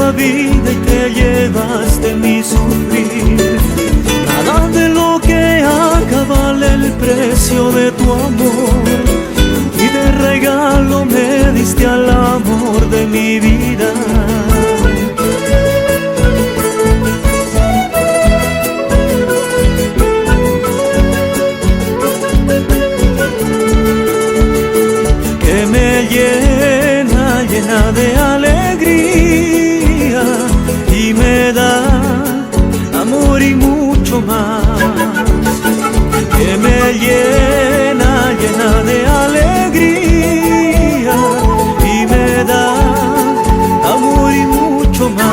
la vida y te llevaste mi sufrir. Nada de lo que haga vale el precio de tu amor, y de regalo me diste al amor de mi vida. Que me llena de alegría y me da amor y mucho más. Que me llena de alegría y me da amor y mucho más.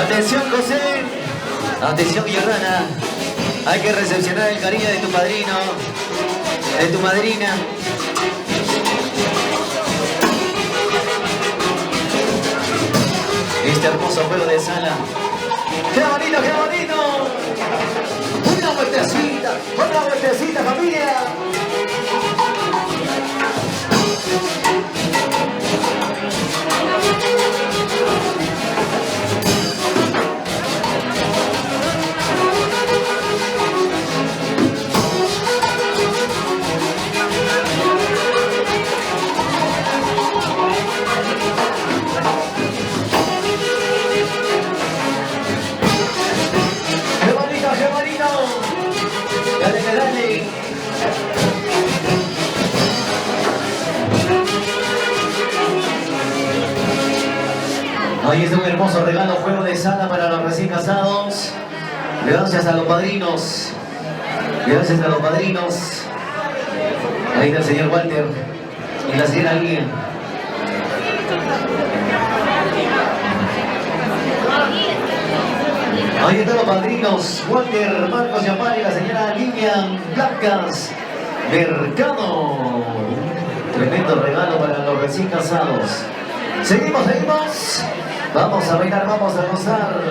Atención, José, atención, Guerrana, hay que recepcionar el cariño de tu padrino, de tu madrina. Este hermoso juego de sala. ¡Qué bonito, qué bonito! Una vueltecita, familia. Ahí está un hermoso regalo, juego de sala para los recién casados. Gracias a los padrinos. Gracias a los padrinos. Ahí está el señor Walter y la señora Lía. Ahí están los padrinos, Walter, Marcos Yapar y la señora Lilian Blancas Mercado. Tremendo regalo para los recién casados. Seguimos. Vamos a bailar, vamos a gozar.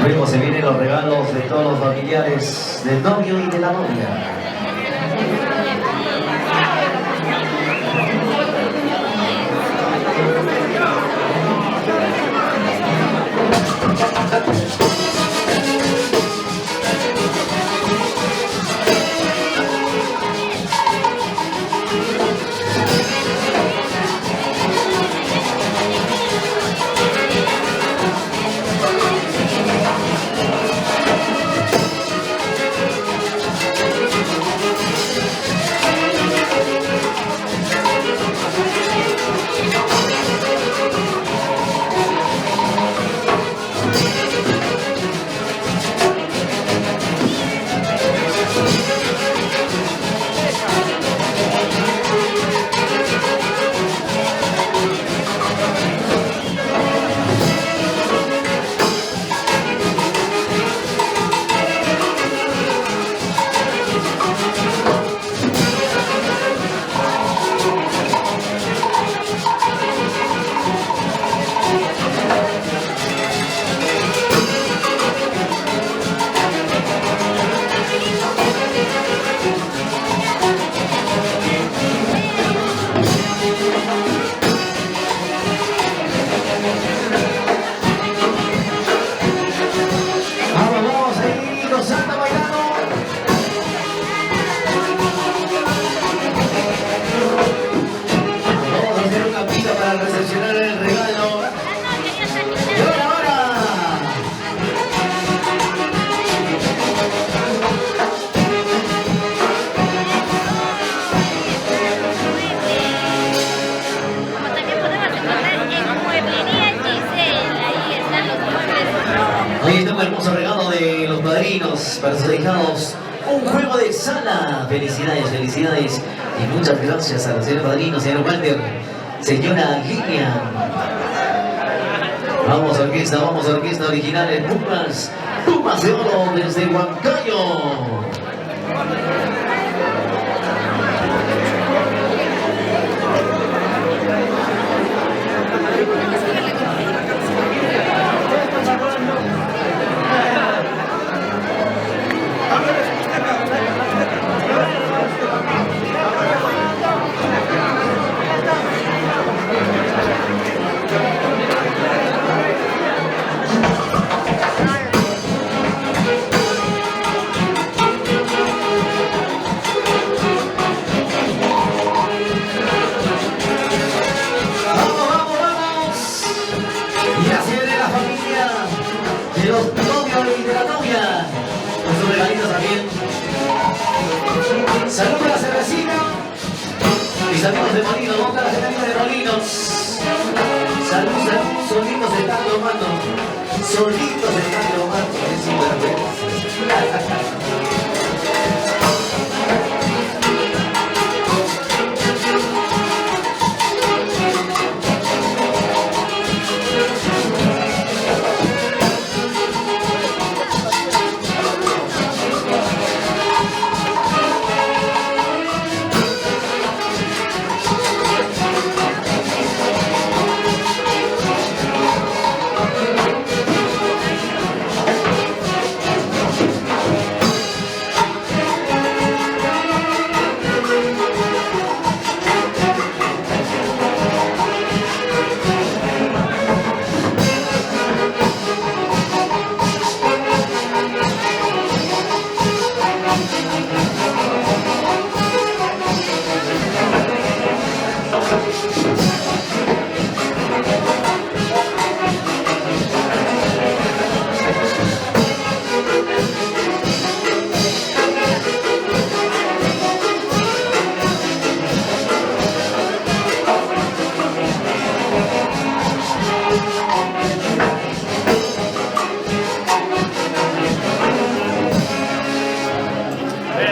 Luego se vienen los regalos de todos los familiares del novio y de la novia. Para sus dedicados, un juego de sala. Felicidades y muchas gracias a los señores padrinos, señor Walter, señora Lilian. Vamos orquesta original Pumas de Oro desde Huancayo. De los novios y de la novia, con sus regalitos también. Saludos a la cervecita. Mis amigos de Molinos, ¿dónde están las amigos de Molinos? Salud, solitos se están tomando. Solitos se están tomando, es sinvergüenza.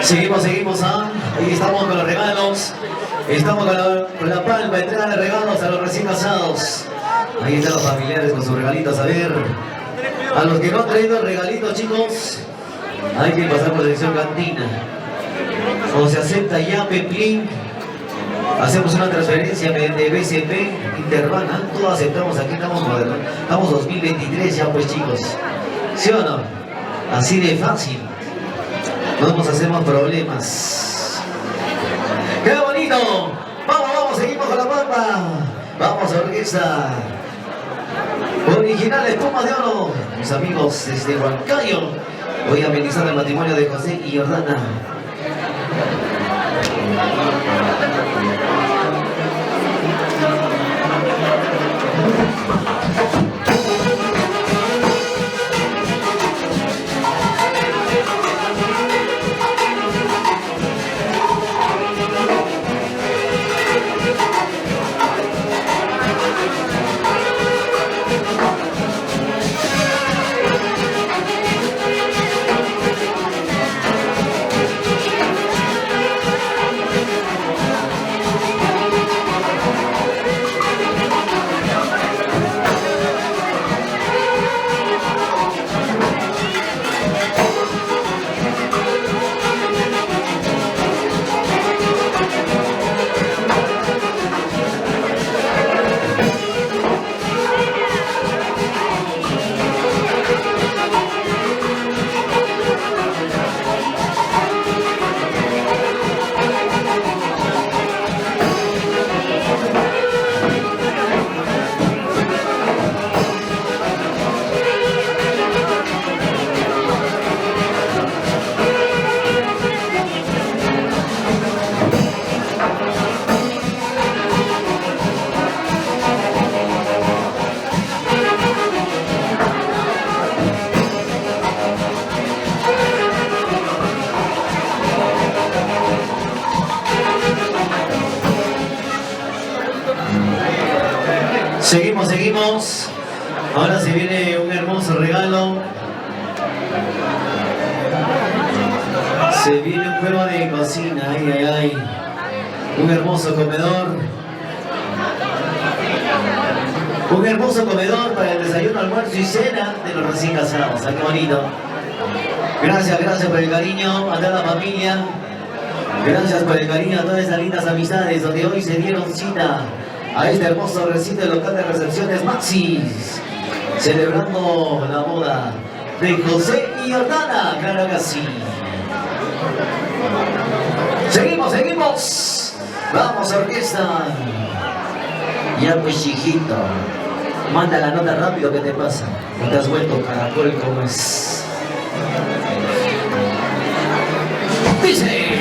Seguimos, ahí estamos con los regalos, estamos con la palma, entrega de regalos a los recién casados. Ahí están los familiares con sus regalitos, a ver, a los que no han traído regalitos, chicos, hay que pasar por sección cantina, o se acepta ya Peplín, hacemos una transferencia mediante BCP, Interbank, todos aceptamos, aquí estamos modernos, estamos 2023 ya pues chicos, ¿sí o no? Así de fácil. No nos hacemos problemas. ¡Qué bonito! Vamos, seguimos con la palma. Vamos, orquesta. Originales Pumas de Oro. Mis amigos desde Huancayo. Voy a amenizar el matrimonio de José y Jordana. Seguimos. Ahora se viene un hermoso regalo. Se viene un juego de cocina, ay. Un hermoso comedor. Un hermoso comedor para el desayuno, almuerzo y cena de los recién casados. ¡Qué bonito! Gracias por el cariño a toda la familia. Gracias por el cariño a todas esas lindas amistades donde hoy se dieron cita a este hermoso recinto local de recepciones Maxis, celebrando la boda de José y Jordana. Claro que sí. Seguimos. Vamos, orquesta. Ya pues, hijito, manda la nota rápido, ¿qué te pasa? No te has vuelto caracol como es. Dice.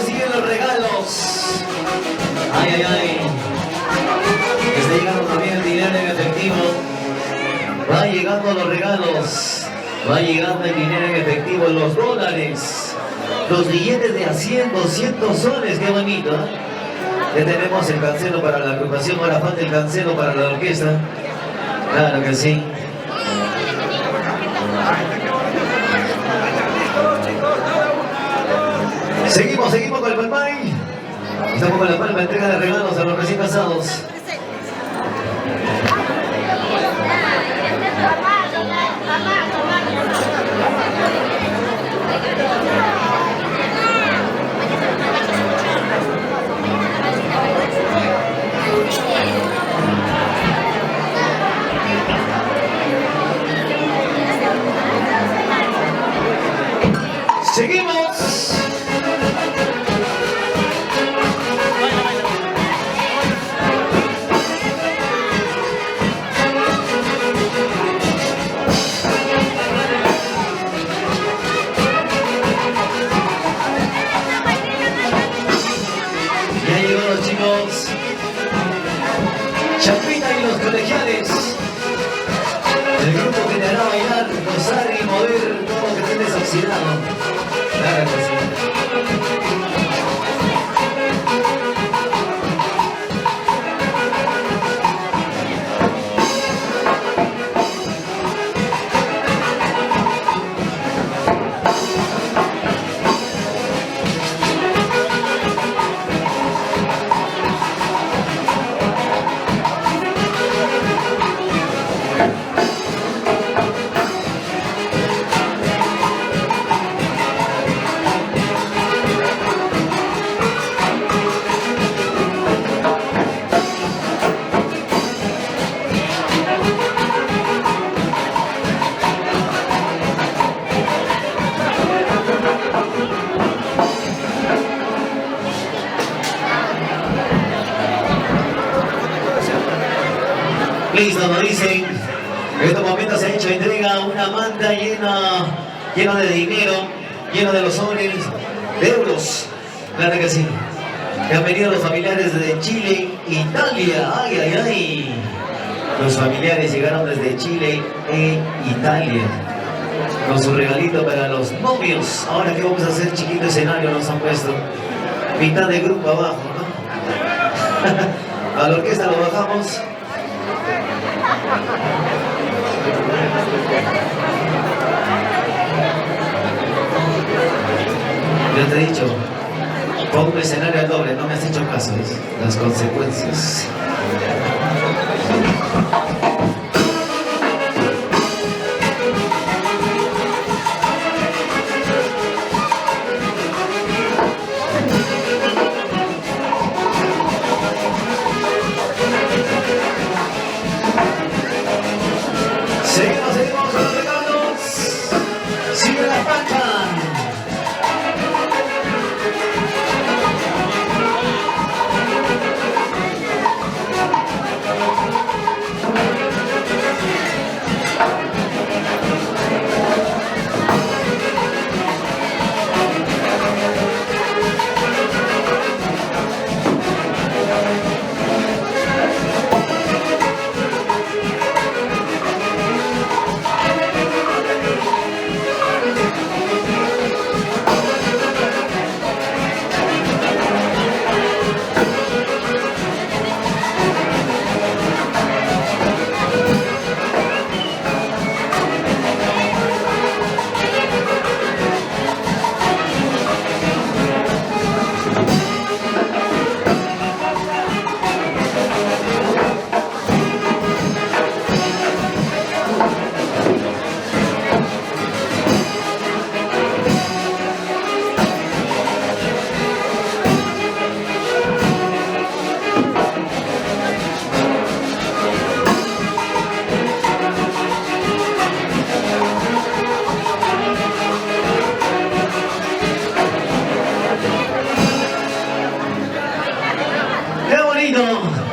Siguen los regalos. Ay. Está llegando también el dinero en efectivo. Va llegando los regalos. Va llegando el dinero en efectivo, los dólares. Los billetes de a 100, 200 soles. Qué bonito, ¿eh? Ya tenemos el cancelo para la agrupación. Ahora falta el cancelo para la orquesta. Claro que sí. Seguimos con el palmay. Estamos con la palma, entrega de regalos a los recién casados. Seguimos. Chapita y los colegiales. El grupo que te hará bailar, gozar y mover todo lo que tienes oxidado. Claro que sí. Listo, nos dicen, en estos momentos se ha hecho entrega una manta llena de dinero, llena de los soles, de euros. Claro que sí. Han venido los familiares de Chile, Italia. Ay. Los familiares llegaron desde Chile e Italia con su regalito para los novios. Ahora, ¿qué vamos a hacer? Chiquito escenario nos han puesto. Mitad de grupo abajo, ¿no? A la orquesta lo bajamos. Yo te he dicho, pon un escenario al doble, no me has hecho caso, ¿ves? Las consecuencias. Seguimos con los regalos. Sigue la pancha.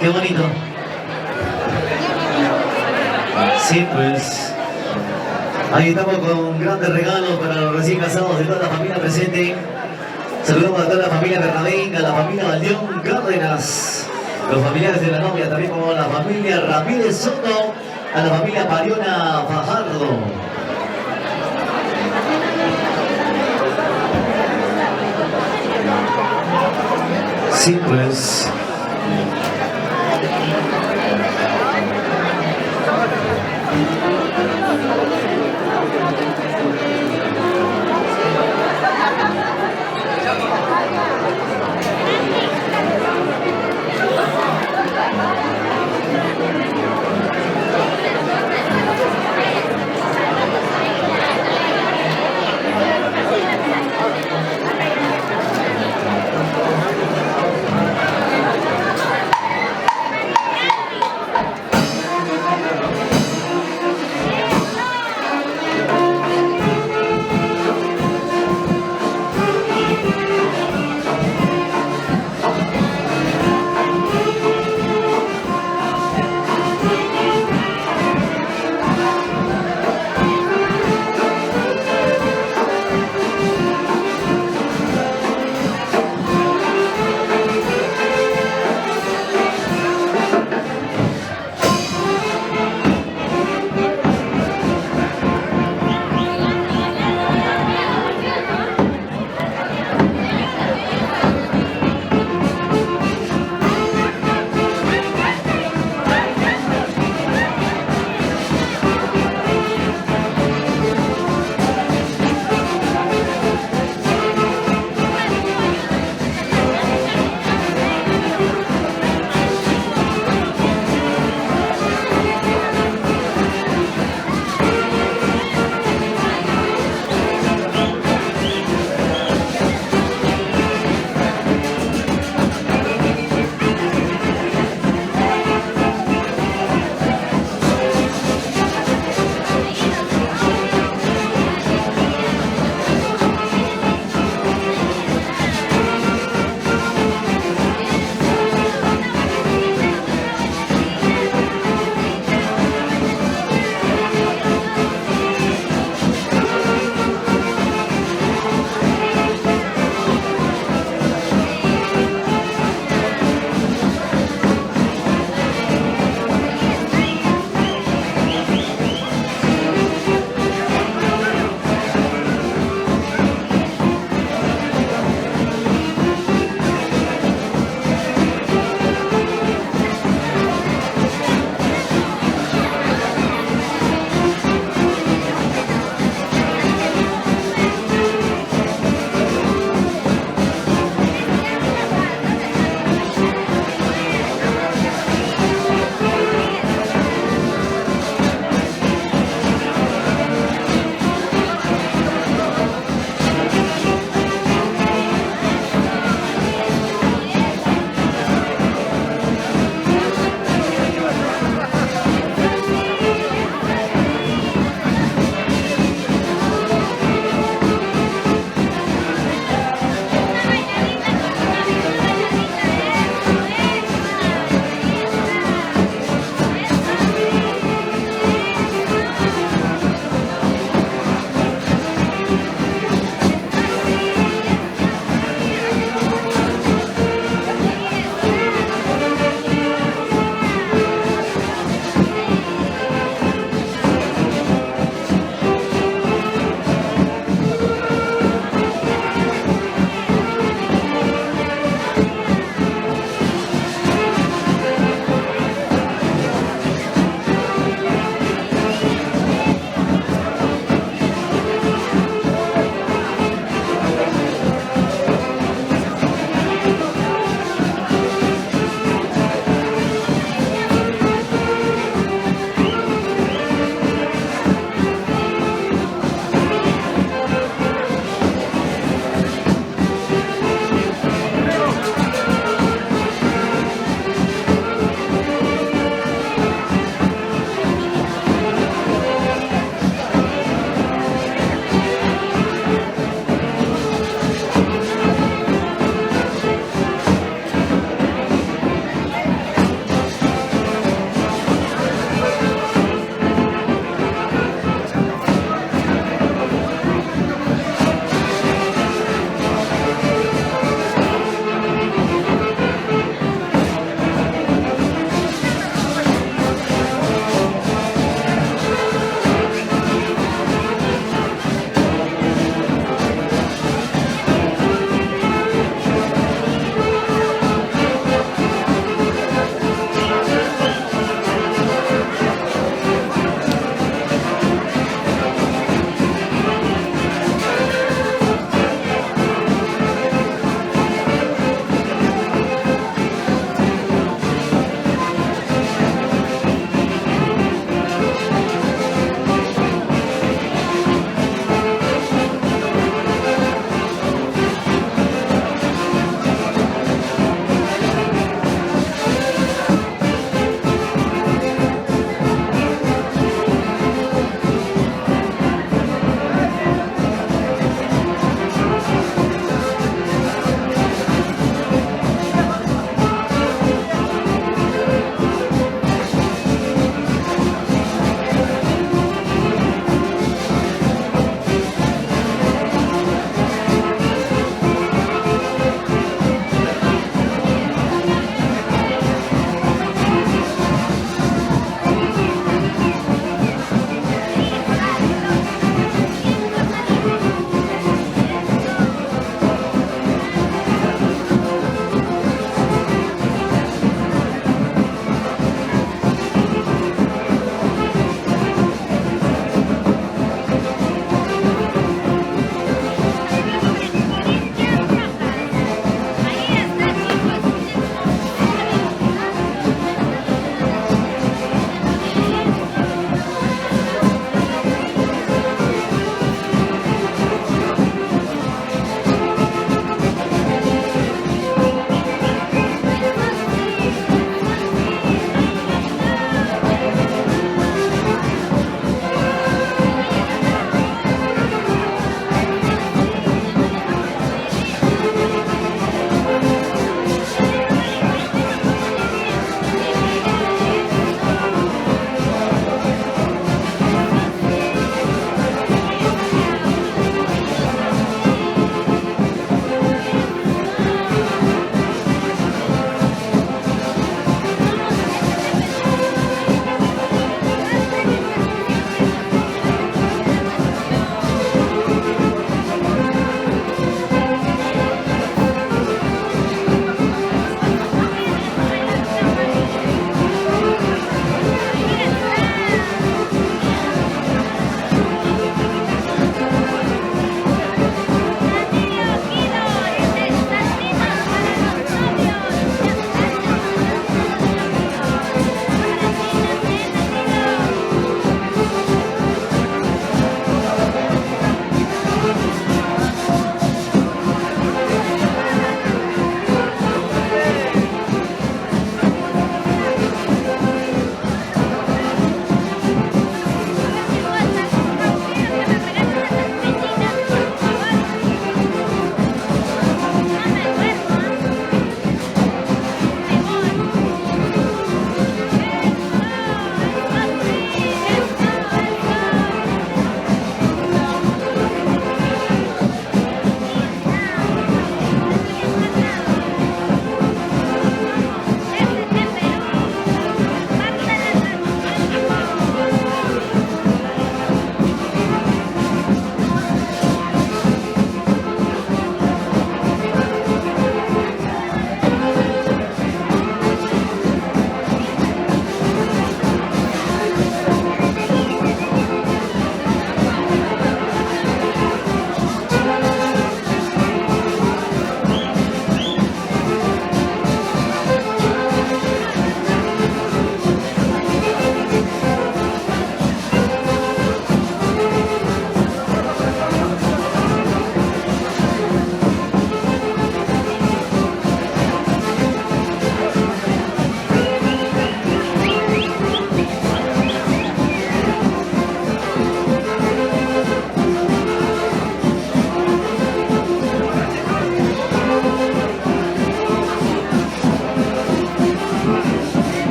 Qué bonito. Sí, pues. Ahí estamos con grandes regalos para los recién casados de toda la familia presente. Saludamos a toda la familia Bernabé, a la familia Valdión Cárdenas, los familiares de la novia, también como la familia Ramírez Soto, a la familia Mariona Fajardo. Sí, pues.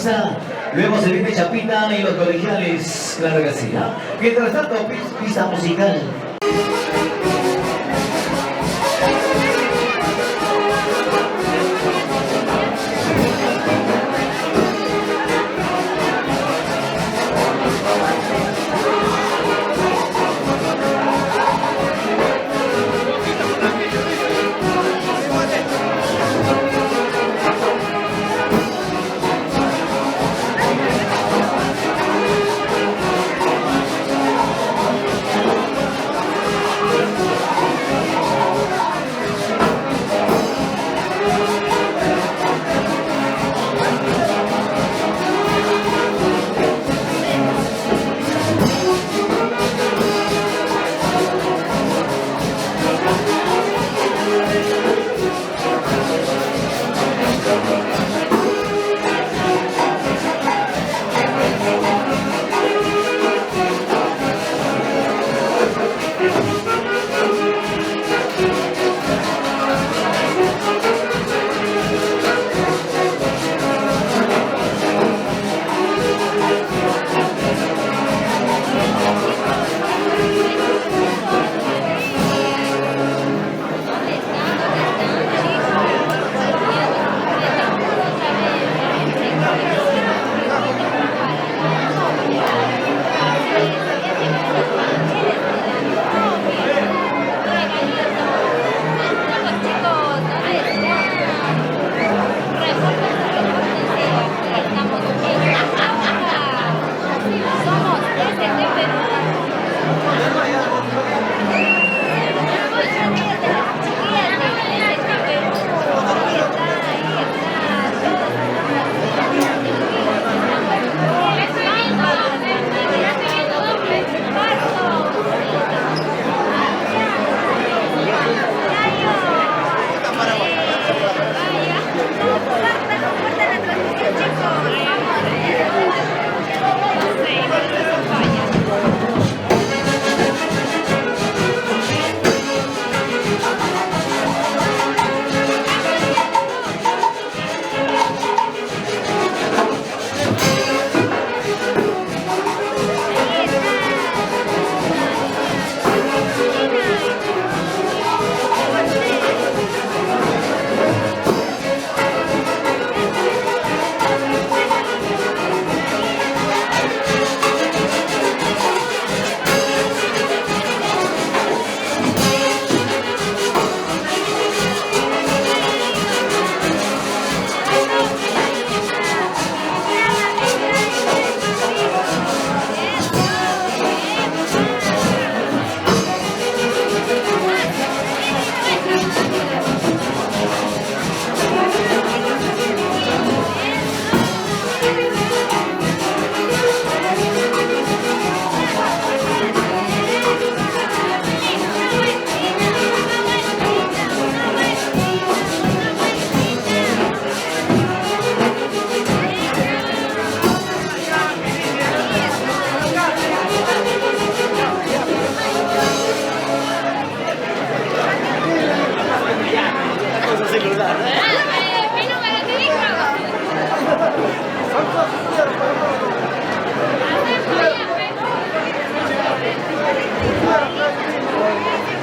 Loaiza, luego se viene Chapita y los colegiales, claro que sí. Mientras tanto, pista musical.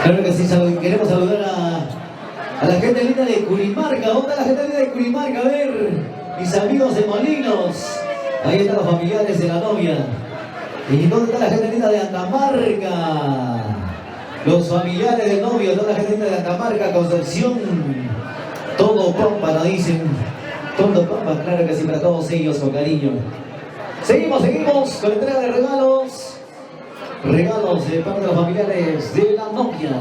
Claro que sí, queremos saludar a la gente linda de Curimarca. ¿Dónde está la gente linda de Curimarca? A ver, mis amigos de Molinos. Ahí están los familiares de la novia. ¿Y dónde está la gente linda de Andamarca? Los familiares del novio, toda la gente linda de Andamarca, Concepción. Todo Pampa, dicen. Todo Pampa, claro que sí, para todos ellos con cariño. Seguimos con la entrega de regalos. Regalos de parte de los familiares de la novia.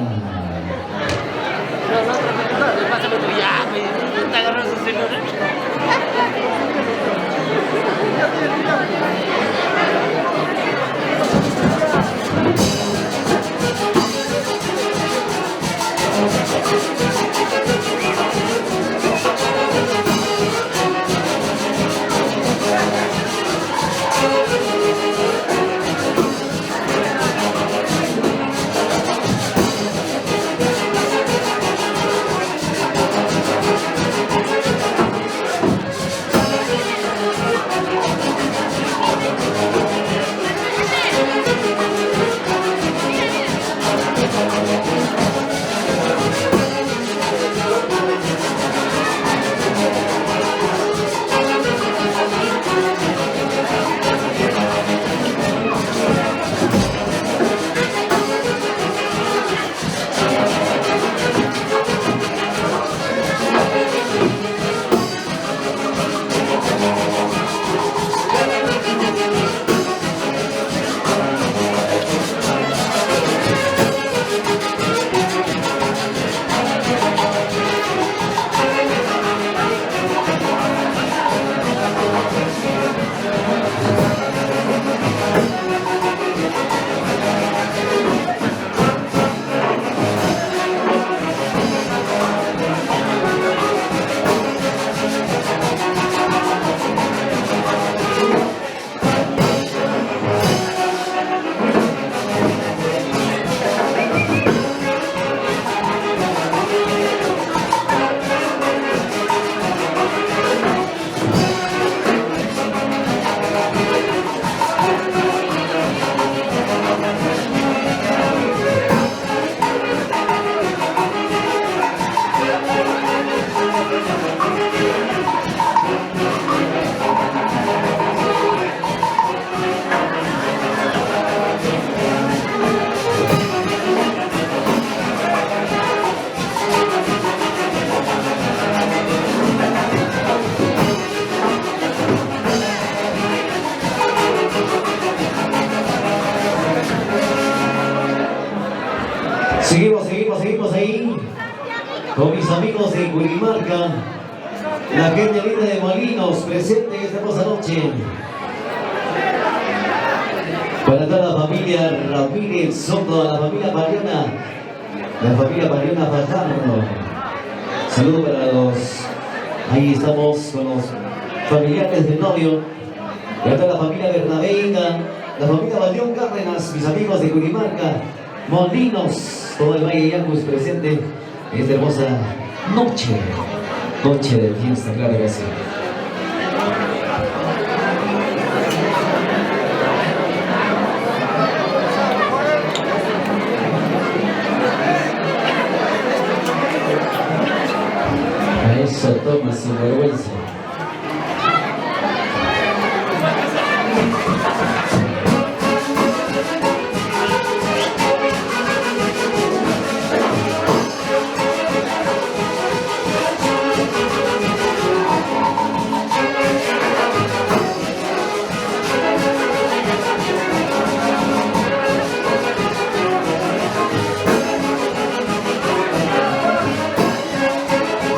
Pásame tu llave, te agarras a celular. Seguimos ahí con mis amigos de Curimarca, la gente linda de Molinos, presente esta hermosa noche. Para toda la familia Ramírez Soto, la familia Mariana Fajardo. Saludos para los, ahí estamos con los familiares del novio, para toda la familia Bernabéica, la familia Valdrión Cárdenas, mis amigos de Curimarca, Molinos, todo el Valle Yancus presente en esta hermosa noche de fiesta, claro que sí. A eso toma sin vergüenza.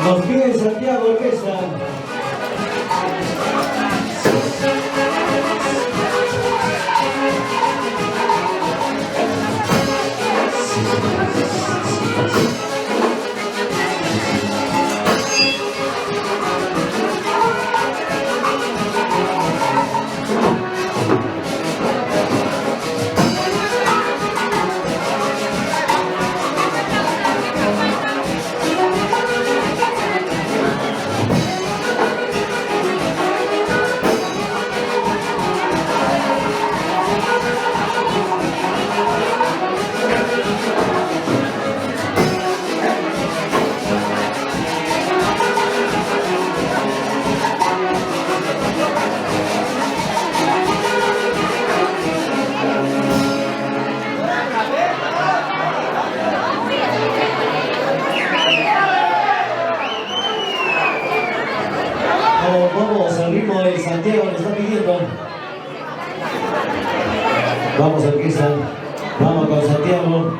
Nos pide Santiago Orquesta. Vamos al ritmo de Santiago, nos está pidiendo. Vamos orquesta, vamos con Santiago.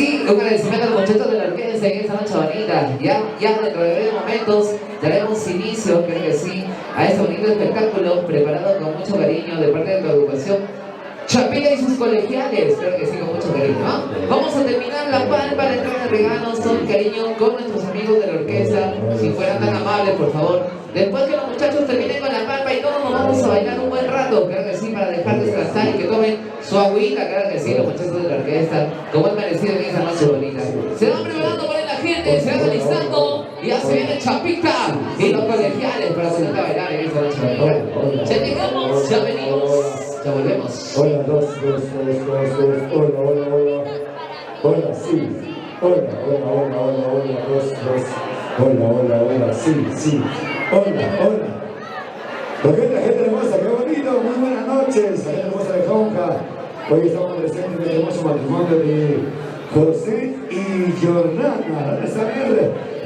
sí, un agradecimiento a los muchachos de la orquesta en esta noche bonita. Ya dentro de breves momentos daremos inicio, creo que sí, a este bonito espectáculo preparado con mucho cariño de parte de tu educación Chapita y sus colegiales, creo que sí, con mucho cariño, ¿no? Vamos a terminar la palpa de entrega de regalos, todo el cariño con nuestros amigos de la orquesta, si fueran tan amables, por favor. Después que los muchachos terminen con la palpa y todos nos vamos a bailar un buen rato, creo que sí, para dejar descansar y que tomen su agüita, claro que sí, los muchachos de la orquesta, como es merecido en esa noche bonita. Se van preparando por ahí la gente, se van alistando, y ya se viene Chapita y los colegiales para salir a bailar en esa noche bonita. Ya llegamos, ya venimos. Ya volvemos. Hola, dos, hola, hola, hola. Hola, sí. Hola, dos. Hola, sí. Hola. La gente hermosa, qué bonito, muy buenas noches. La gente hermosa de Jonja. Hoy estamos presentes en el hermoso matrimonio de José y Jordana. ¿Dónde están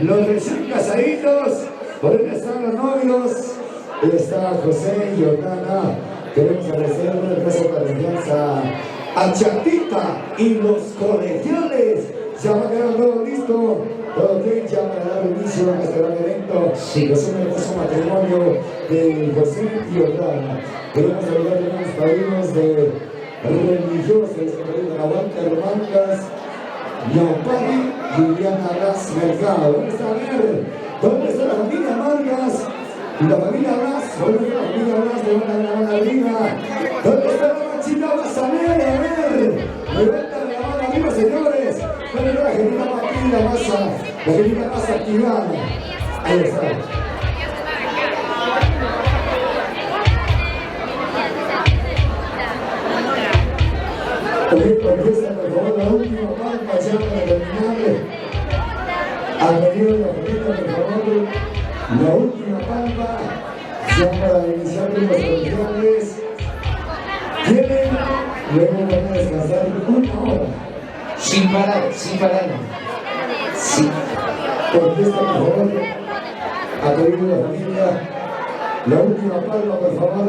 los recién casaditos? ¿Por dónde están los novios? Ahí está José y Jordana. Queremos agradecer una empresa confianza a Chapita y los colegiales. Ya va a quedar todo listo, todo bien, ya para dar inicio a este gran evento. Sí. Es un hermoso matrimonio de José y Jordana. Queremos saludar a los padrinos de religiosos, de la Banca de Romancas, Yaupari, Juliana Blas Mercado. ¿Dónde está ¿Dónde está la familia Vargas? Y la familia Blas, ¿dónde está la familia Blas? Levantan la mano arriba. ¿Dónde está la machita Basanera? Levantan la mano arriba, señores. ¿Dónde está la genita Martín, la genita más activada? Ahí está. Empieza, por favor, la última palma ya para terminar. Al venido de la genita, por favor. La última palma, ya para iniciar con los colegiales. Tienen, luego van a descansar 1 hora. Sin parar. Sí. Orquesta, por favor, a pedido de la familia. La última palma, por favor.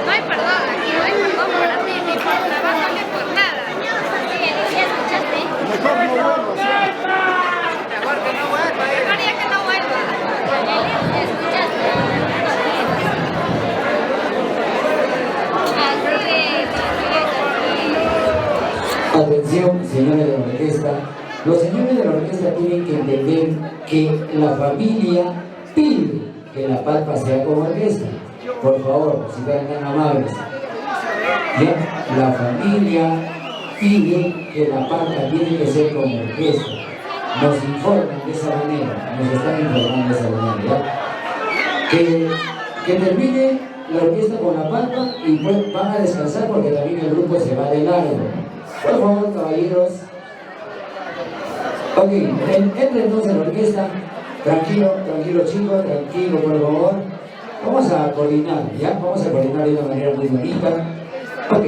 No hay perdón, aquí no hay perdón para ti, ni por trabajo ni por nada. ¿Ya escuchaste? Mejor ya que no vuelva. ¿Escuchaste? Atención, señores de la orquesta. Los señores de la orquesta tienen que entender que la familia pide que la palpa sea como orquesta. Por favor, si fueran tan amables. Ya, la familia pide que la palpa tiene que ser como orquesta. Nos informan de esa manera, nos están informando de esa manera, ¿ya? Que termine la orquesta con la palpa y pues van a descansar porque también el grupo se va de largo. Por favor, caballeros. Ok, entre entonces la orquesta. Tranquilo chicos, tranquilo por favor. Vamos a coordinar, ¿ya? Vamos a coordinar de una manera muy bonita. Ok.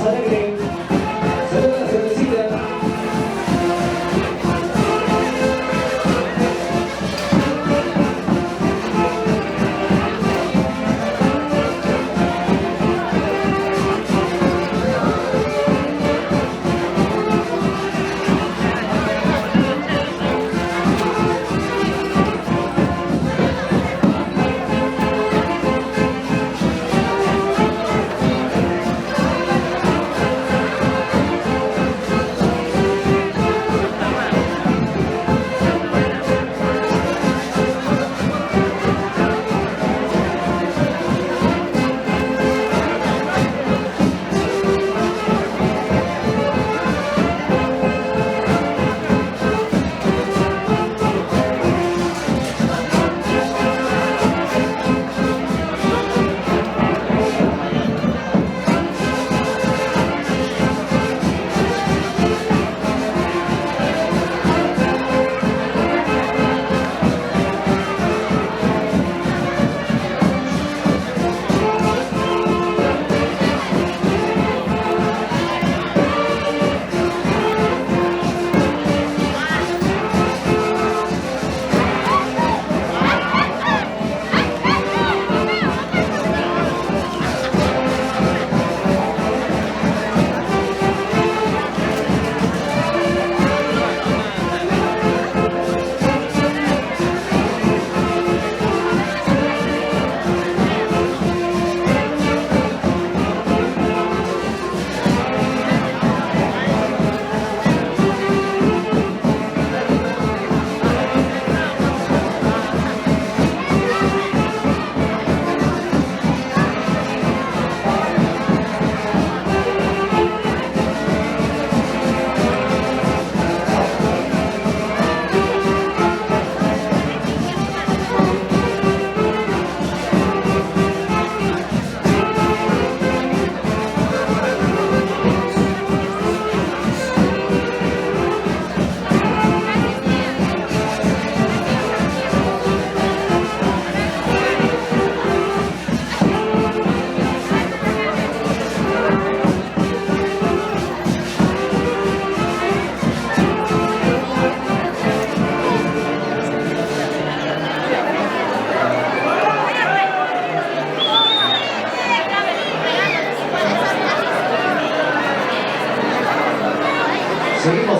alegre. Saludos a la cervecita.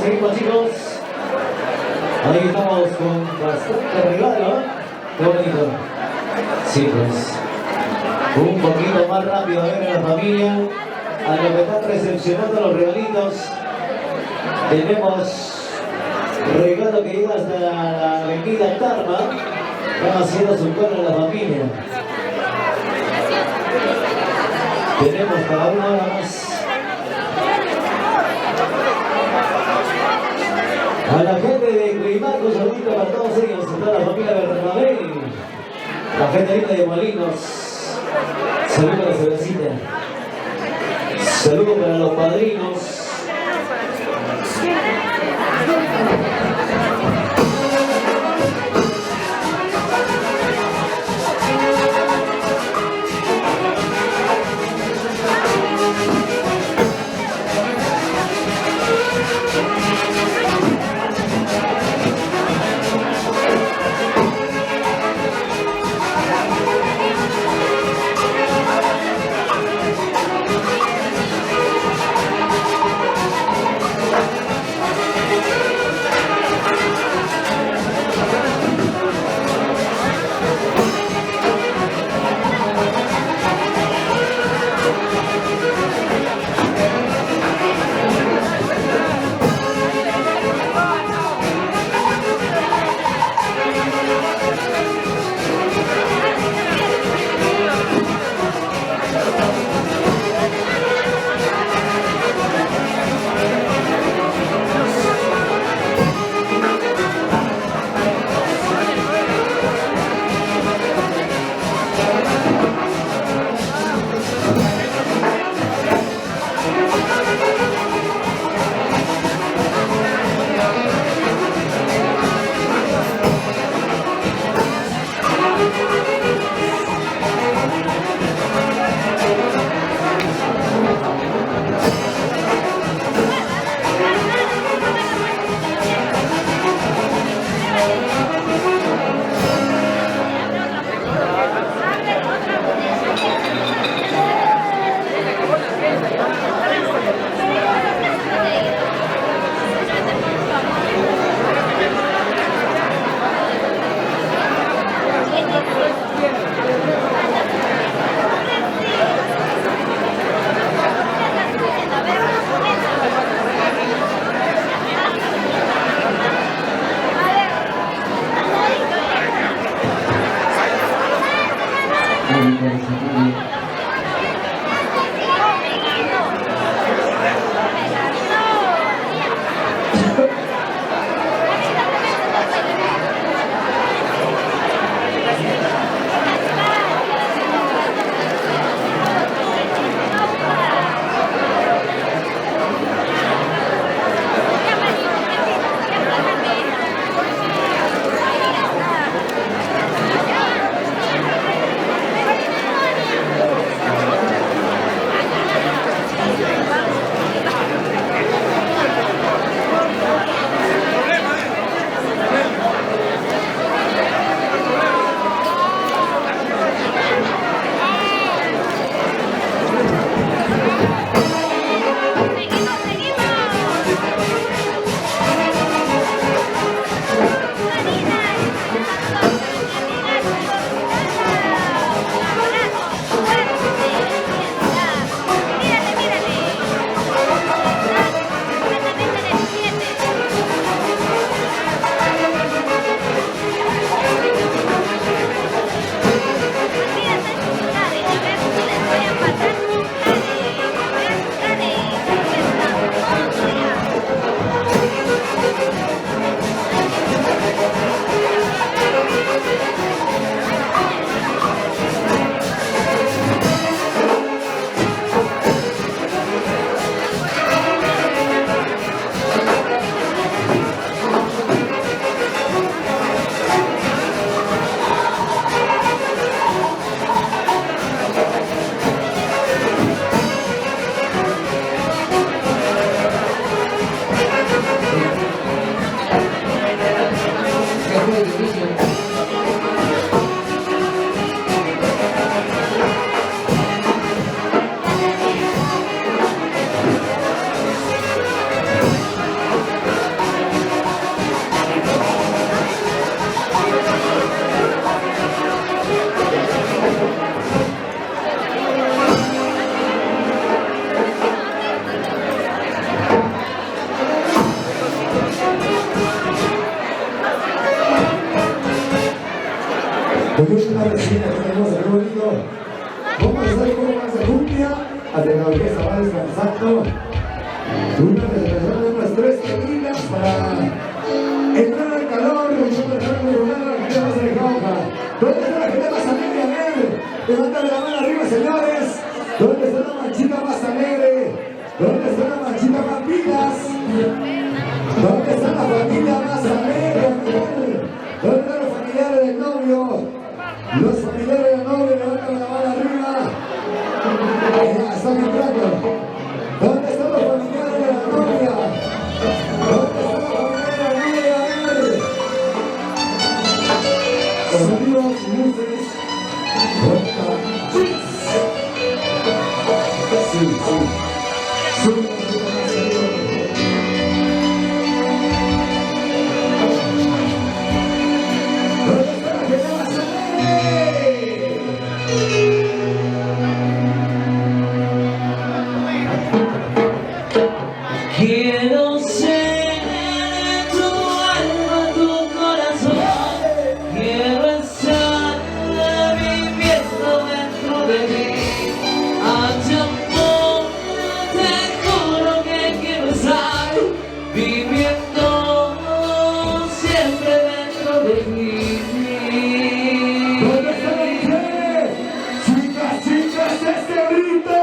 Seguimos chicos. Ahí estamos con bastante regalo. Qué bonito. Sí, pues. Un poquito más rápido a ver a la familia. A lo que están recepcionando los regalitos. Tenemos regalo que llega hasta la avenida Tarma. Están haciendo su cola a la familia. Tenemos para una hora más. A la gente de Cuimaco, saludito para todos ellos, a toda la familia Bernabé, la gente linda de Molinos, saludos a la cervecita, saludos para los padrinos. familia, hasta que la orquesta va descansando. Una presentación de unas 3 tequilas para entrar al calor, ¿dónde está la gente más alejada? ¿Dónde está la gente más alegre? A ver, levántale la mano arriba, señores. ¿Dónde está la manchita más alegre? ¿Dónde está la manchita más pilas? ¿Dónde está la familia más alegre? ¿Dónde están los familiares del novio? Los familiares del novio, levantan la mano arriba. Ya, están entrando. ¿Dónde están los familiares de la novia? ¿Dónde están los familiares de la novia? Sonidos, luces. Sí, sí. Quiero ser tu alma, tu corazón. Quiero estar viviendo dentro de ti. Amor, te juro que quiero estar viviendo siempre dentro de ti. ¿Dónde está la mujer? Chicas, chicas, este grito.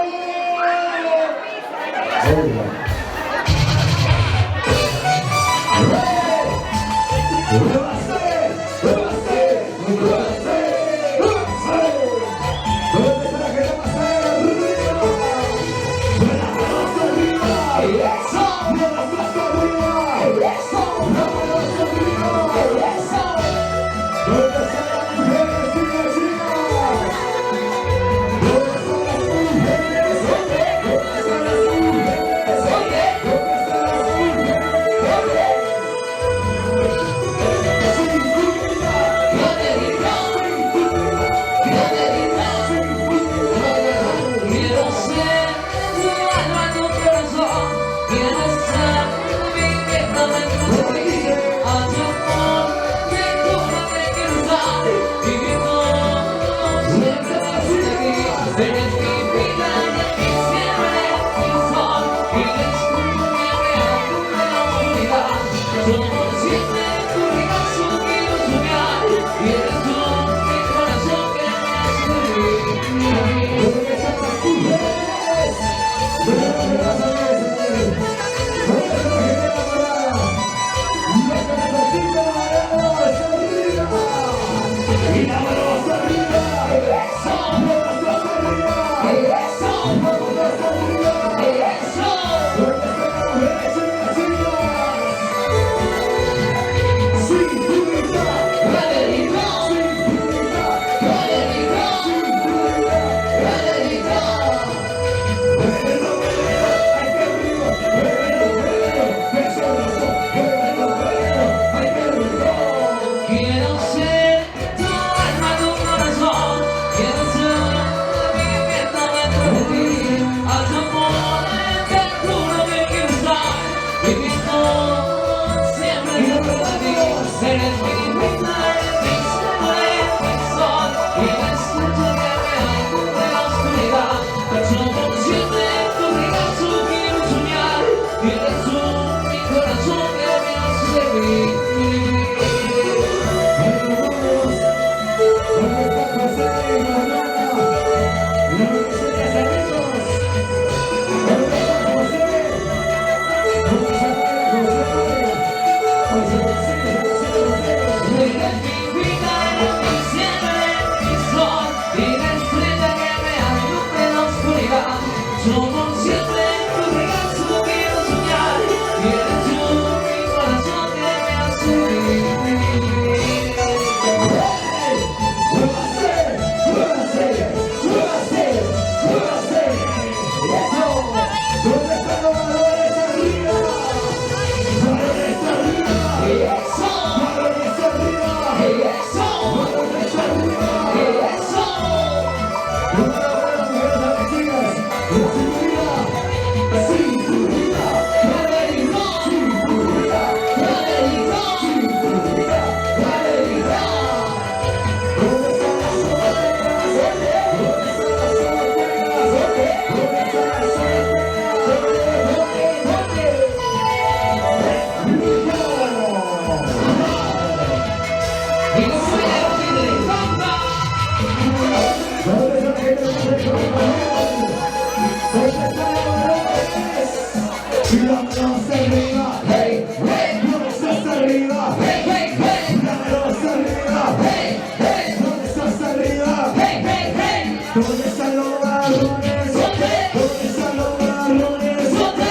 marrones? ¿Dónde están los marrones? ¿Dónde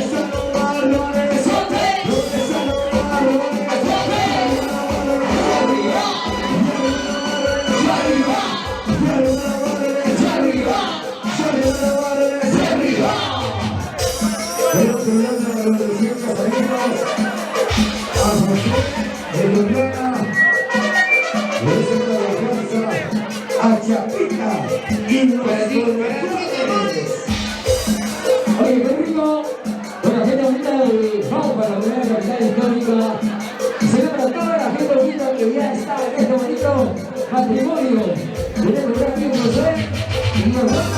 están los marrones? ¿Dónde están los marrones? El otro lado de los 200 amigos, a José de Lorena, le hacen la defensa a Chapita y los corredores. Oye, qué rico. Bueno, gente bonita, vamos para la primera capital histórica. Celebra a toda la gente bonita que ya está en este bonito matrimonio. Tenemos un amigo, José, y nos vamos.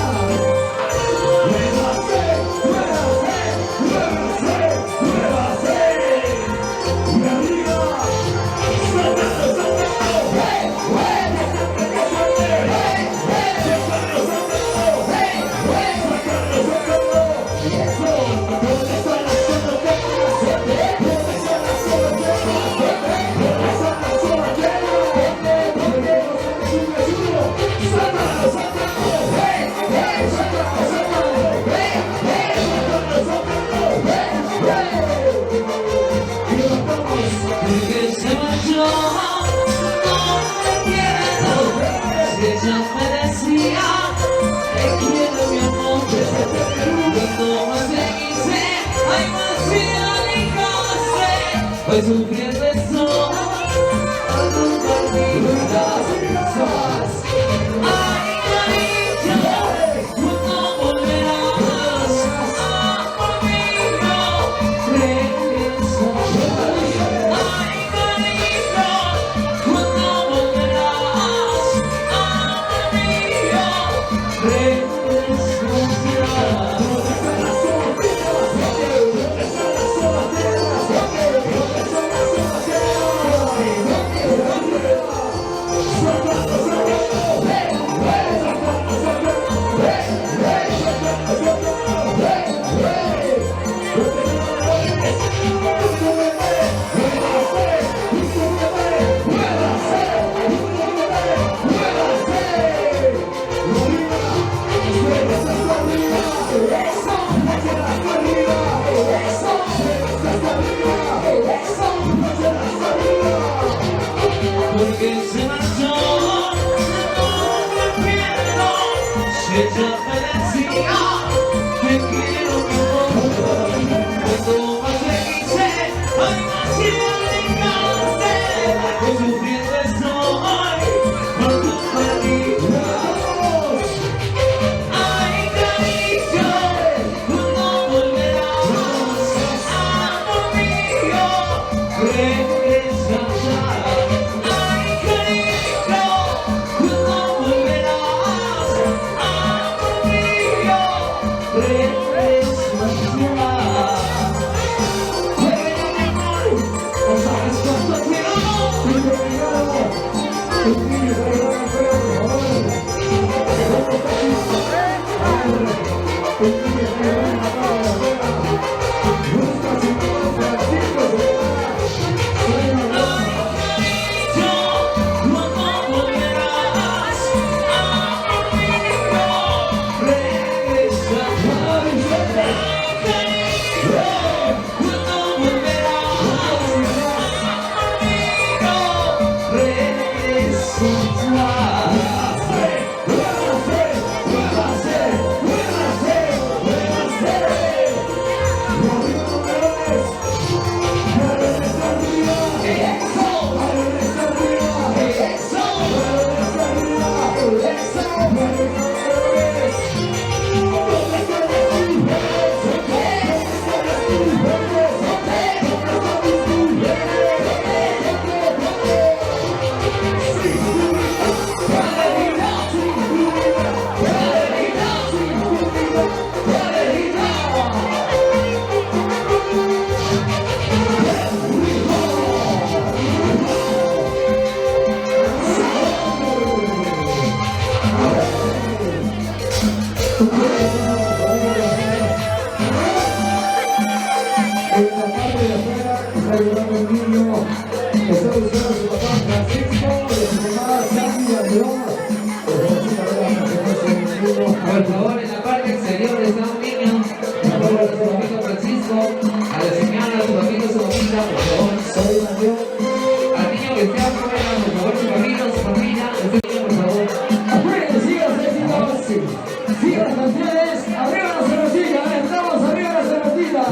Hoy sufriendo el sol, algún partido ay, cariño, ¿cuándo volverás a por mí? Regresa. Ay, cariño, ¿cuándo volverás a por mí? Porque se marchó, no me pierdo, si ella me decía, te quiero mi amor. Cuando más te quise, ay, más te alejaste, hoy sufriendo estoy por tu pérdida. Ay, cariño, ¿cuándo volverás a por mí? Regresa ya. por favor, en la parte exterior está un niño. Por favor, su papito Francisco. A la señora, su papito, su mamita, por favor. Al niño que esté afuera, por favor, su papito, su familia. Este niño, por favor. Afuera, sigan los éxitos. Sigan las canciones. Arriba la cervecita. Estamos arriba la cervecita.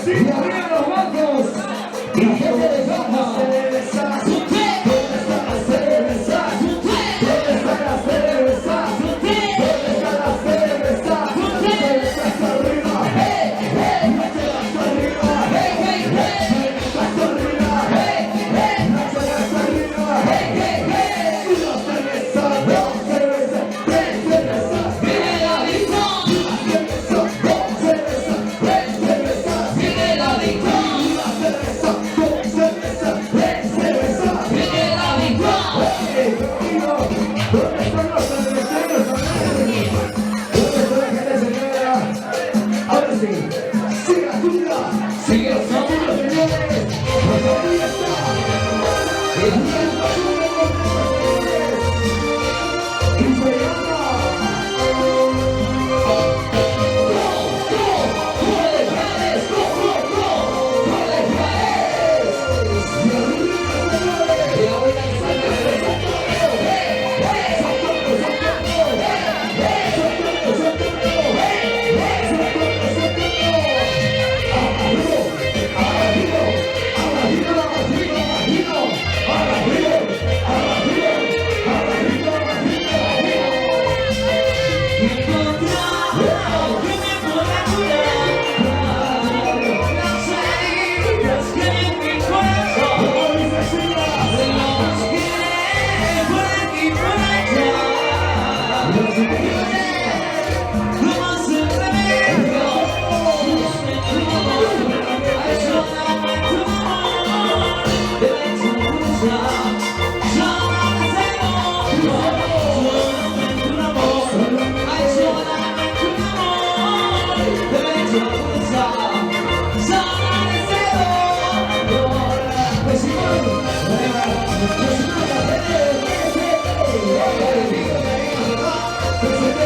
Y arriba los bancos. Y la gente de Fama. Pues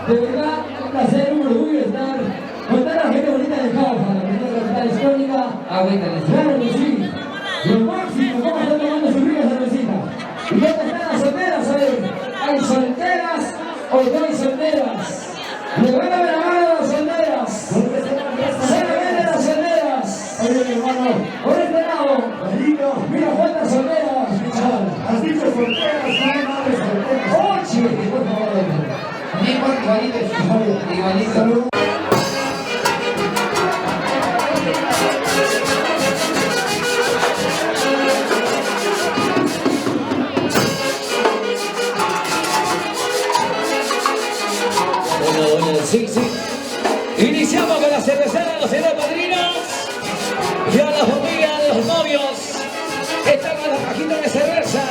De verdad, un placer, un orgullo estar con toda la gente bonita de Jauja, la primera capital histórica. Claro que sí. Lo máximo, ¿cómo están tomando su rica cervecita? ¿Y dónde están las solteras? A ver, ¿hay solteras o no hay solteras? Levántame la mano a las solteras. Se ven las solteras. Oye, mi hermano, por este lado, mira cuántas solteras. Has dicho solteras, no hay madres solteras. Oye, por favor. A mí igualito, igualito. Sí, sí. Iniciamos con la cervecera, los señores padrinos. Ya la familia de los novios están con la cajita de cerveza.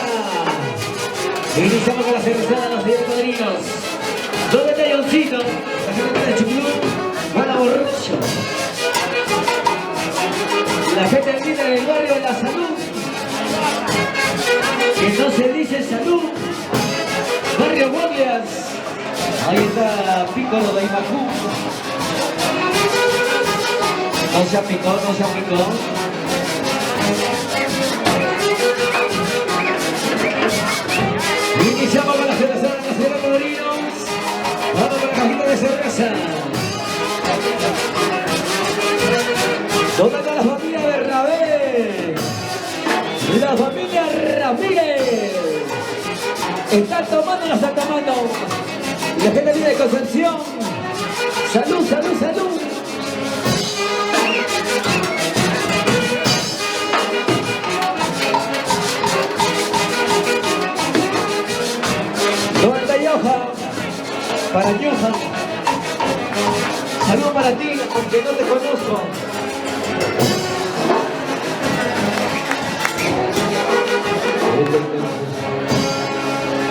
Iniciamos con la cervecera, los señores padrinos. ¿Dónde está Johncito? La gente de Chuclú. Para borracho. La gente linda del barrio de la salud. Que no se dice salud. Barrio Guardias. Ahí está Pícoro de Imacú. No se apicó, no se apicó. Iniciamos con la cerveza de la señora Padrinos. Vamos con la cajita de cerveza. ¿Dónde está la familia Bernabé? La familia Ramírez. Están tomando o no están tomando. Y la gente viene de Concepción. Salud, salud, salud. ¿Dónde está Johan? Para Johan. Saludos para ti, aunque no te conozco.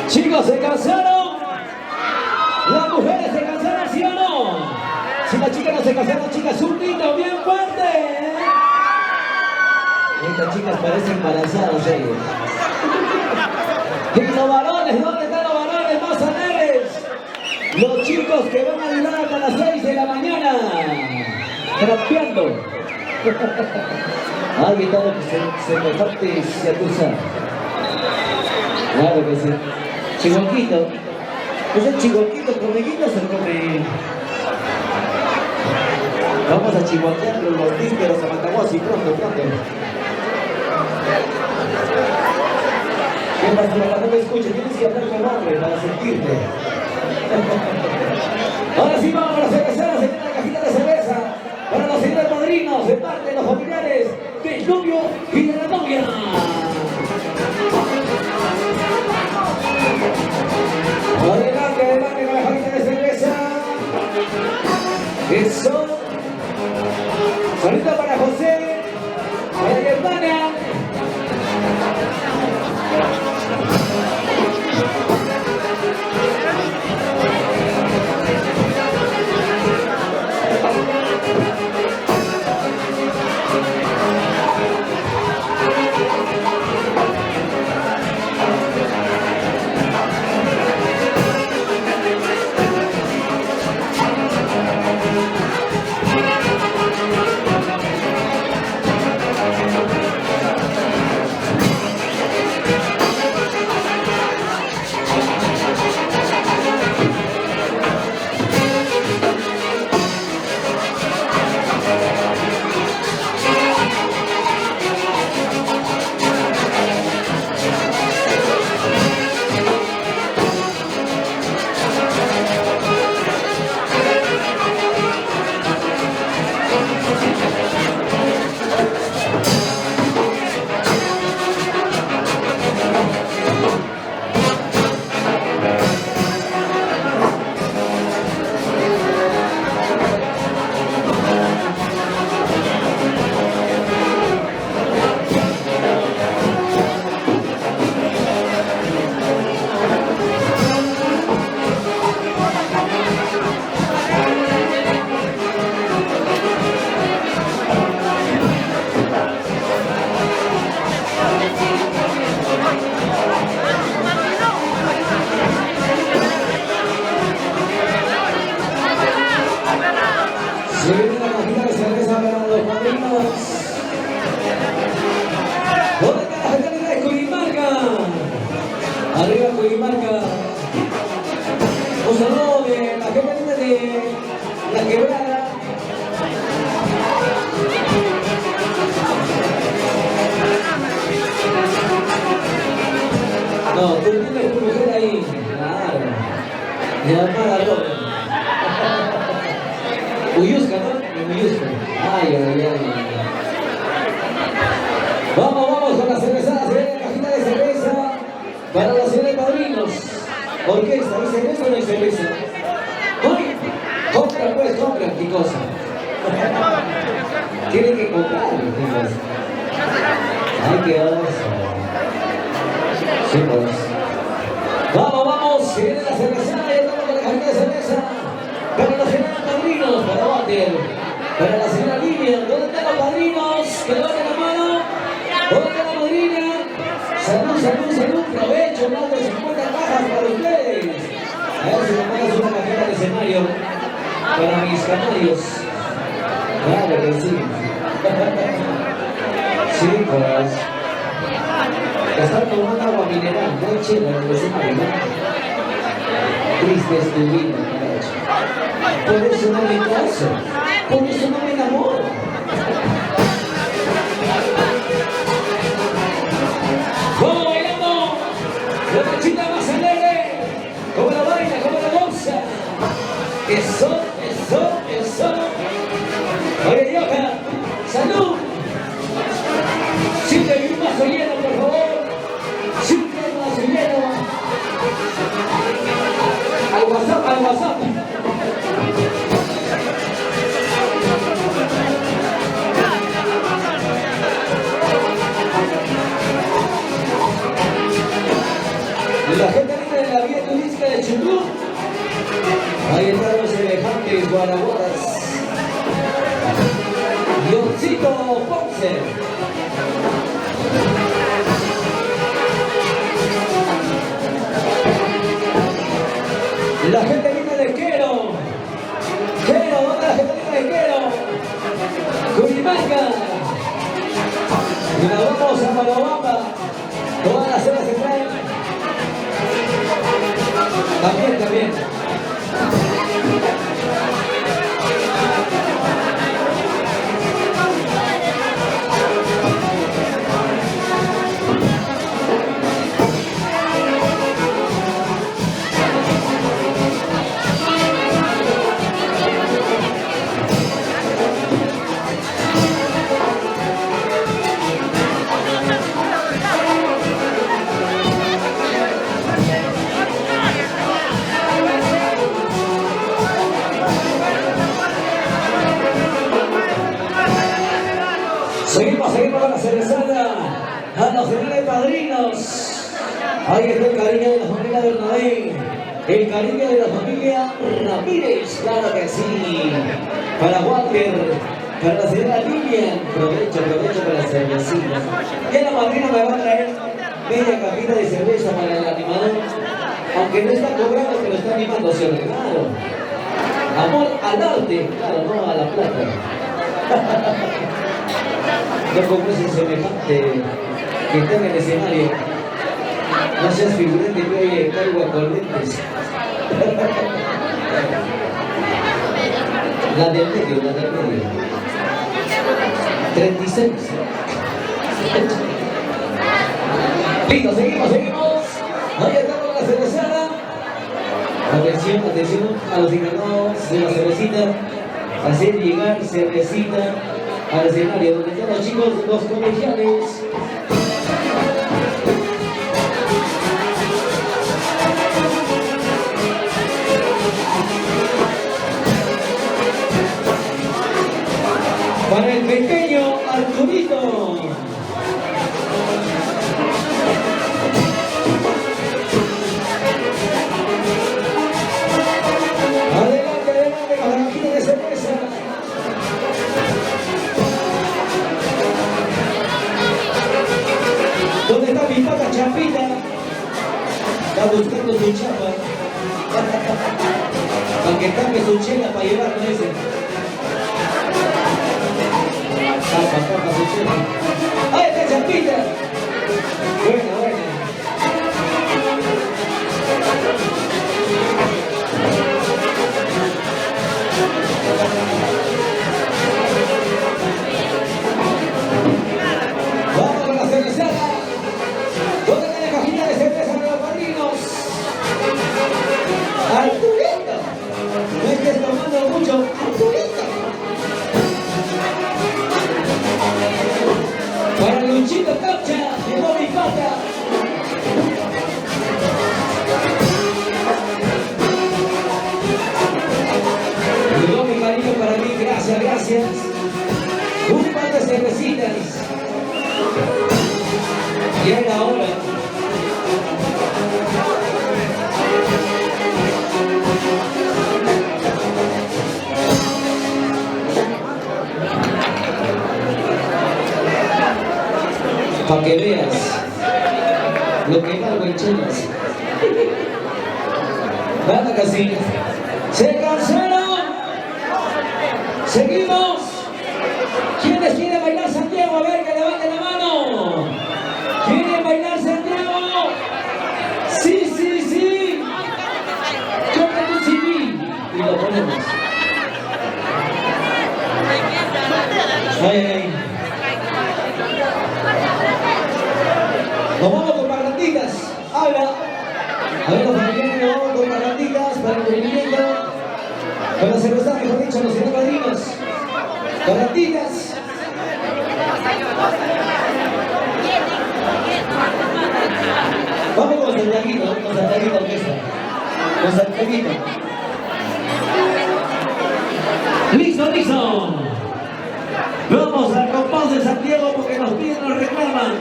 Chicos, ¿se cansaron? ¿Las mujeres se cansaron, sí o no? Si las chicas no se cansaron, chicas, un grito bien fuerte. Estas chicas parecen embarazadas, ellos. Y los varones, ¿dónde están los varones más alegres? Los chicos que van a durar hasta las 6 de la mañana. Trampeando. Ahí está lo que se comparte y se acusa. Claro que sí. Chihuaquito. ¿Ese chihuaquito comeguitos o come? Vamos a chihuaquear los títeros a Mataguasi pronto. ¿Qué pasa? Para que no me escuche, tienes que hablar con hombre para sentirte. Ahora sí vamos a la cervecera, se viene la cajita de cerveza para los señores padrinos de parte de los familiares del novio y de la novia. Adelante, adelante con la cajita de cerveza. Eso. Saludos para José, para Germania. Se viene la cajita de cerveza para los padrinos. ¿Dónde está la gente de Curimarca? Arriba Curimarca. Un saludo de la gente de La Quebrada. No, tú tienes tu mujer ahí. Claro. De la hermana Lola. Uyusca, ¿no? Uyusca. Ay, ay, ay. Vamos con la cervezada. Se viene la cajita de cerveza para los señores padrinos. Orquesta, ¿hay cerveza o no hay cerveza? ¿No? Compra, pues, compra, ¿qué cosa? Tienen que comprar, chicos. Ay, qué oso. Sí, pues. Vamos, se viene la cerveza, ya estamos con la cajita de cerveza. Para los señores padrinos, para Walter, para la señora Lidia. ¿Dónde están los padrinos? Que levanten la mano. ¿Dónde está la madrina? Salud, provecho, más de 50 cajas para ustedes. A ver si me mandas una cajita de escenario para mis canarios. Claro que sí. Sí, pues. Están tomando agua mineral, no hay chela en el escenario, ¿no? Triste es tu vida, carajo. Por eso no me caso, por eso no me enamoro. ¡Vamos bailando! La machita más alegre, como la baila, como la goza. Eso. Oye, Yoka, salud. Sirve un vaso lleno, por favor. Sirve un vaso lleno. Al WhatsApp. La gente viene de la vía turística de Chubut. Ahí están los elefantes guaraguaras. Leoncito Ponce. La gente viene de Quero. ¿Dónde la gente viene de Quero? Curimarca. Y nos vamos a Malobamba. Todas las horas se traen. También. Seguimos con la cervezada a los señores padrinos. Ahí está el cariño de la familia Bernabé, el cariño de la familia Ramírez, claro que sí. Para Walter, para la señora Lilian, provecho para las cervecitas. Ya la madrina me va a traer media cajita de cerveza para el animador, aunque no está cobrando, pero está animando, ¿sí? Claro. Amor al arte, claro, no a la plata. No como ese semejante que está en el escenario. No seas figurante que hoy caigo a corrientes. La del medio. 36. Listo, seguimos. Ahí estamos con la cervezada. Atención a los encargados de la cervecita. Hacer llegar cervecita al escenario donde están los chicos, los colegiales. Para el pequeño Arturito. Adelante con la máquina de cerveza. ¿Dónde está mi pata Chapita? Está buscando su chapa. Para que tape su chela para llevarlo ese. Capa, su chela. ¡Ahí está Champita! Buena, buena. Vamos con la cervezada. ¿Dónde está la cajita de cerveza para los padrinos? ¡Arturito! No estés tomando mucho. ¡Arturito! Para Luchito Concha, llegó mi pata. Llegó mi cariño para mí, gracias, gracias. Un par de cervecitas. Y era hora. Para que veas lo que hago en chelas. Nada casi. ¡Se cansaron! ¡Seguimos! ¿Quiénes quieren bailar Santiago? A ver, que levanten la mano. ¿Quieren bailar Santiago? Sí, sí, sí. Compra tu CD y lo ponemos. Ay, ay. Nos vamos con parlantitas. Habla. A ver, los familiares, nos vamos con parlantitas para el movimiento. Con la cerveza, mejor dicho, los señores padrinos. Parlantitas. Vamos con Santiaguito Orquesta. Con Santiaguito. Listo, listo. Vamos al compás de Santiago porque nos piden, nos reclaman.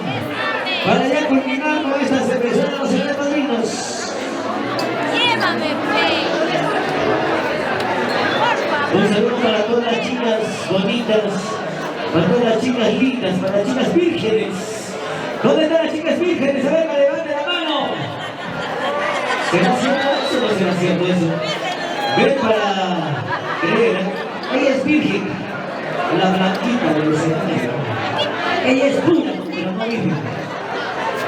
Para ya culminar con esta cerveza de los señores padrinos. Llévame, Fey. Un saludo para todas las chicas bonitas, para todas las chicas lindas, para las chicas vírgenes. ¿Dónde están las chicas vírgenes? A ver, que levanten la mano. ¿Será cierto eso o no será cierto eso? Ven para creer. Ella es virgen, la blanquita del escenario. Ella es pura, pero no virgen.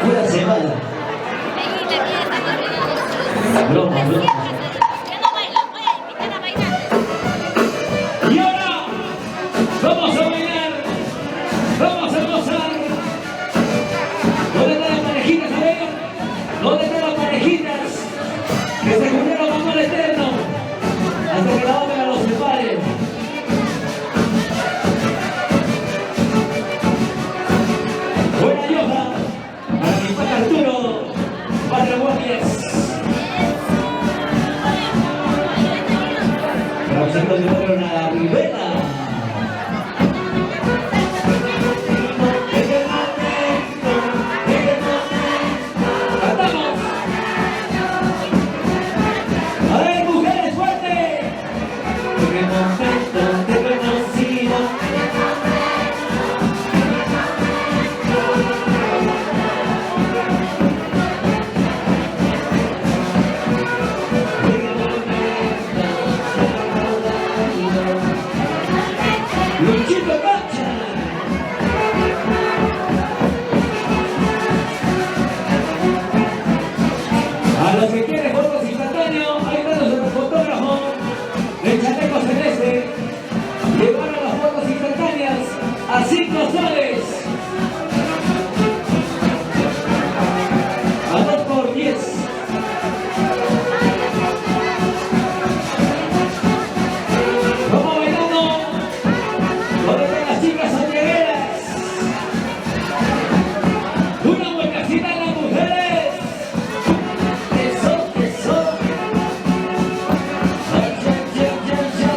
Pura cebada. Broma, broma. Yo no bailo, voy a invitar a bailar. Y ahora vamos a bailar, vamos a gozar. ¿Dónde están las parejitas? A ver, ¿dónde están las parejitas? Que se juntaron con amor eterno hasta que la ópera los separe. Buena yoga para mi padre Arturo, padre Guardias. Vamos a continuar una ribera. ¡Cantamos! A ver, mujeres, fuerte. En el momento te he conocido. Luchito Concha. A los que quieren fotos instantáneos, ahí está nuestro fotógrafo del chaleco celeste. Llevaron las fotos instantáneas a 5 soles. A 2 por 10. Vamos bailando. ¿Dónde están las chicas santiagueras? Una vueltecita a las mujeres. Eso, eso. Ay, ya, ya, ya, ya.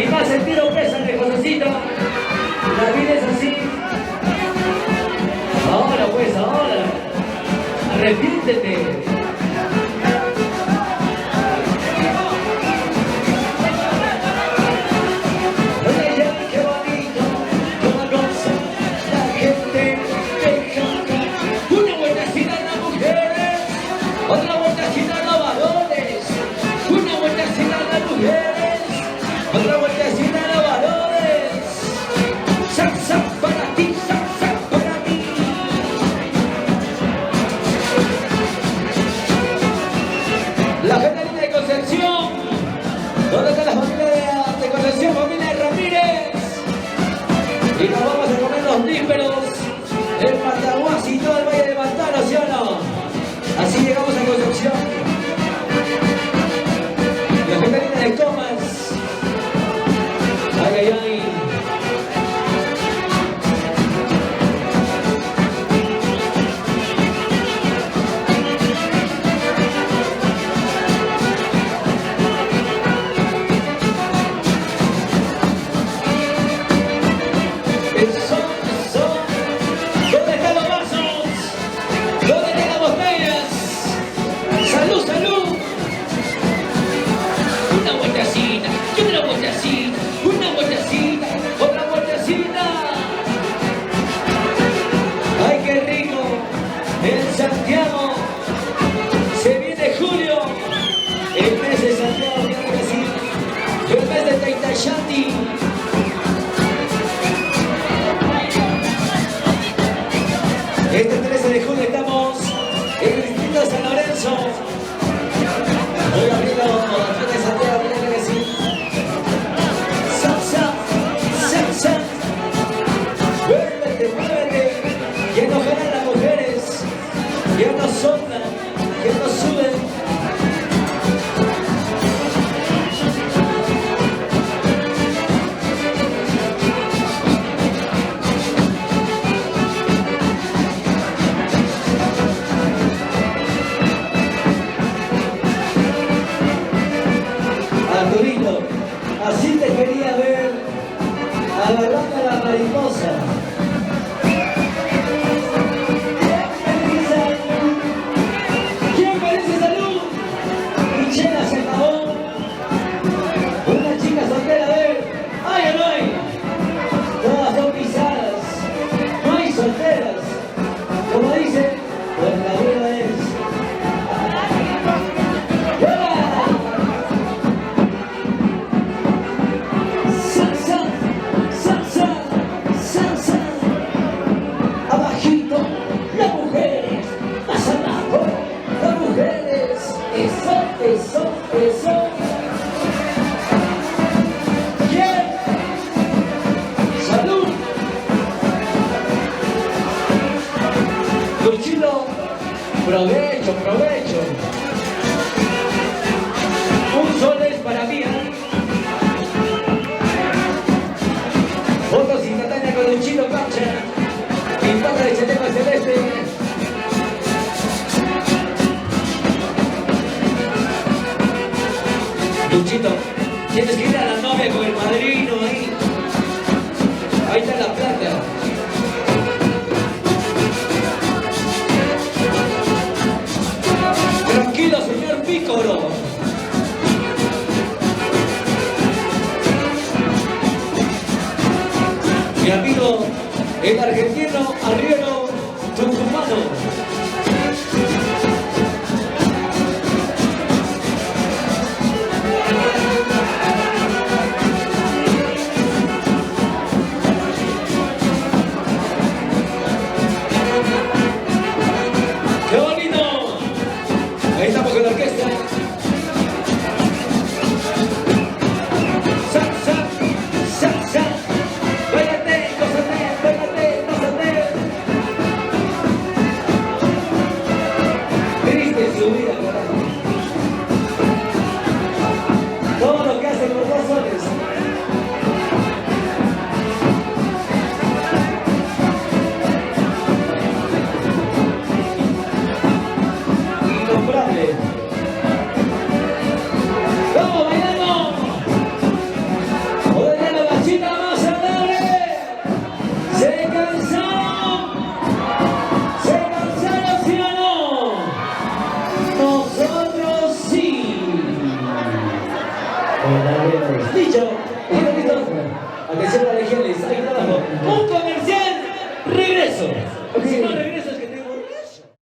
Y más el tiro pésale, Josecito. La vida es así. Ahora pues, ahora. Arrepiéntete. Otra vueltecita a los varones, una vueltecita a las mujeres, otra vueltecita a los varones. Sac, sac para ti, sac, sac para ti. La gente linda de Concepción, ¿dónde está la familia de Concepción? Familia de Ramírez. Y nos vamos a comer los nísperos, el Pataguas y todo el Valle de Mantaro, ¿sí o no? Así llegamos a Concepción. La gente linda de Comas. Ay, ay, ay. Eso. ¿Dónde están los vasos? ¿Dónde están las botellas? ¡Salud, salud! Una vueltecita, y otra vueltecita, una vueltecita, otra vueltecita. ¡Ay, qué rico! En Santiago se viene julio, el mes de Santiago, claro que sí, el mes de Taitayati. Este 13 de julio estamos en el distrito de San Lorenzo. Hoy abriendo la fiesta de Santiago, claro que sí. Salsa, salsa. Muévete, muévete. Que no ganan las mujeres. Que no soplan, que no suben. Arturito, así te quería ver agarrando a la mariposa. ¿Quién merece salud? Michela se acabó. Una chica soltera, a ver. ¡Ay, o no hay! Todas son pisadas. No hay solteras. Como dicen, pues la vida es. Salsa, salsa, salsa. Abajito, las mujeres. Más abajo, las mujeres. Eso, eso, eso. ¿Quién? Salud. Luchito, provecho, provecho. Un sol es para mí, ¿eh? Fotos instantáneas con Luchito Capcha. Impacta de Chaleco Celeste. Luchito, tienes que ir a la novia con el padrino ahí. Ahí está la plata. Tranquilo, señor Pícoro. Mi amigo, el argentino arriero tucumano. ¡Qué bonito! Ahí estamos con la orquesta. Salsa, salsa. Báilate, gózate, báilate, gózate. comercial, regreso. Si no regreso.